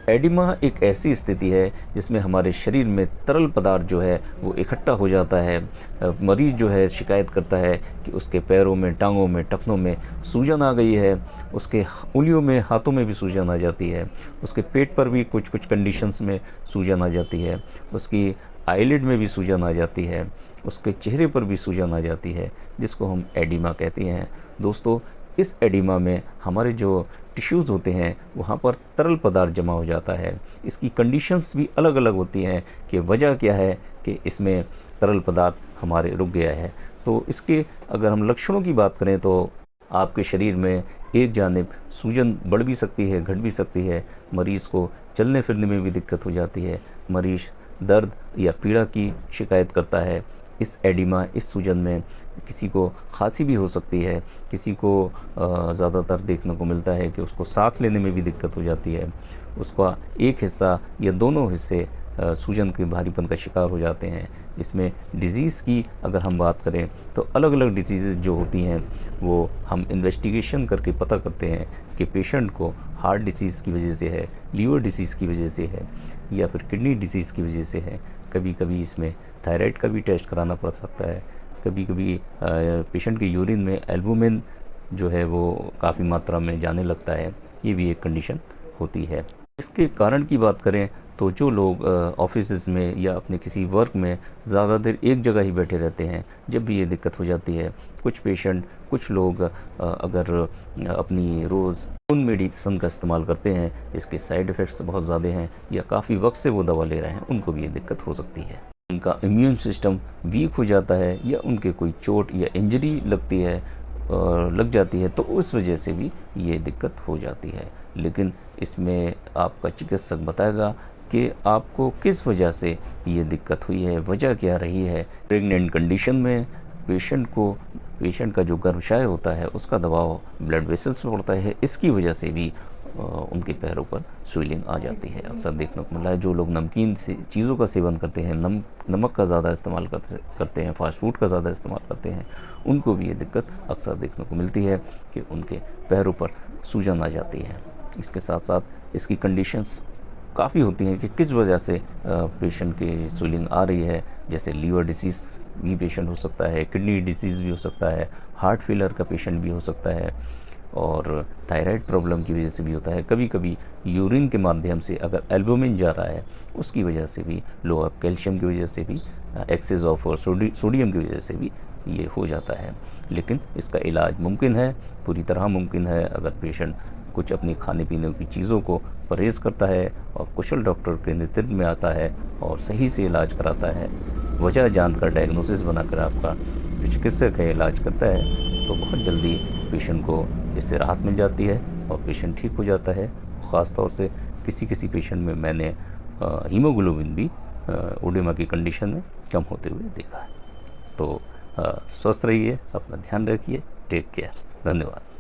Oedema एक ऐसी स्थिति है जिसमें हमारे शरीर में तरल पदार्थ जो है वो इकट्ठा हो जाता है। मरीज़ जो है शिकायत करता है कि उसके पैरों में, टांगों में, टखनों में सूजन आ गई है, उसके उंगलियों में, हाथों में भी सूजन आ जाती है, उसके पेट पर भी कुछ कुछ कंडीशंस में सूजन आ जाती है, उसकी आईलिड में भी सूजन आ जाती है, उसके चेहरे पर भी सूजन आ जाती है, जिसको हम एडिमा कहते हैं। दोस्तों, इस एडिमा में हमारे जो टिश्यूज़ होते हैं वहाँ पर तरल पदार्थ जमा हो जाता है। इसकी कंडीशंस भी अलग अलग होती हैं कि वजह क्या है कि इसमें तरल पदार्थ हमारे रुक गया है। तो इसके अगर हम लक्षणों की बात करें तो आपके शरीर में एक जानिब सूजन बढ़ भी सकती है, घट भी सकती है, मरीज़ को चलने फिरने में भी दिक्कत हो जाती है, मरीज़ दर्द या पीड़ा की शिकायत करता है। इस एडिमा, इस सूजन में किसी को खांसी भी हो सकती है, किसी को ज़्यादातर देखने को मिलता है कि उसको सांस लेने में भी दिक्कत हो जाती है, उसका एक हिस्सा या दोनों हिस्से सूजन के भारीपन का शिकार हो जाते हैं। इसमें डिज़ीज़ की अगर हम बात करें तो अलग अलग डिजीज़ जो होती हैं वो हम इन्वेस्टिगेशन करके पता करते हैं कि पेशेंट को हार्ट डिसीज़ की वजह से है, लीवर डिसीज़ की वजह से है या फिर किडनी डिसीज़ की वजह से है। कभी कभी इसमें थायराइड का भी टेस्ट कराना पड़ सकता है। कभी कभी पेशेंट के यूरिन में एल्बुमिन जो है वो काफ़ी मात्रा में जाने लगता है। ये भी एक कंडीशन होती है। इसके कारण की बात करें तो जो लोग ऑफिसेज़ में या अपने किसी वर्क में ज़्यादा देर एक जगह ही बैठे रहते हैं, जब भी ये दिक्कत हो जाती है। कुछ पेशेंट, कुछ लोग अगर अपनी रोज़ उन मेडिसिन का इस्तेमाल करते हैं, इसके साइड इफ़ेक्ट्स बहुत ज़्यादा हैं या काफ़ी वक्त से वो दवा ले रहे हैं, उनको भी ये दिक्कत हो सकती है। उनका इम्यून सिस्टम वीक हो जाता है या उनके कोई चोट या इंजरी लगती है लग जाती है, तो उस वजह से भी ये दिक्कत हो जाती है। लेकिन इसमें आपका चिकित्सक बताएगा कि आपको किस वजह से ये दिक्कत हुई है, वजह क्या रही है। प्रेग्नेंट कंडीशन में पेशेंट का जो गर्भाशय होता है उसका दबाव ब्लड वेसल्स में पड़ता है, इसकी वजह से भी उनके पैरों पर स्वेलिंग आ जाती है। अक्सर देखने को मिला है जो लोग नमकीन चीज़ों का सेवन करते हैं, नमक का ज़्यादा इस्तेमाल करते हैं, फास्ट फूड का ज़्यादा इस्तेमाल करते हैं, उनको भी ये दिक्कत अक्सर देखने को मिलती है कि उनके पैरों पर सूजन आ जाती है। इसके साथ साथ इसकी कंडीशंस काफ़ी होती हैं कि किस वजह से पेशेंट की स्वेलिंग आ रही है। जैसे लीवर डिसीज़ भी पेशेंट हो सकता है, किडनी डिसीज़ भी हो सकता है, हार्ट फेलियर का पेशेंट भी हो सकता है और थायराइड प्रॉब्लम की वजह से भी होता है। कभी कभी यूरिन के माध्यम से अगर एल्बुमिन जा रहा है उसकी वजह से भी, लो ऑफ कैल्शियम की वजह से भी, एक्सेस ऑफ सोडियम की वजह से भी ये हो जाता है। लेकिन इसका इलाज मुमकिन है, पूरी तरह मुमकिन है, अगर पेशेंट कुछ अपनी खाने पीने की चीज़ों को परहेज़ करता है और कुशल डॉक्टर के नेतृत्व में आता है और सही से इलाज कराता है, वजह जानकर डायग्नोसिस बनाकर आपका जो चिकित्सक है इलाज करता है, तो बहुत जल्दी पेशेंट को इससे राहत मिल जाती है और पेशेंट ठीक हो जाता है। ख़ास तौर से किसी किसी पेशेंट में मैंने हीमोग्लोबिन भी ओडेमा की कंडीशन में कम होते हुए देखा है। तो स्वस्थ रहिए, अपना ध्यान रखिए, टेक केयर, धन्यवाद।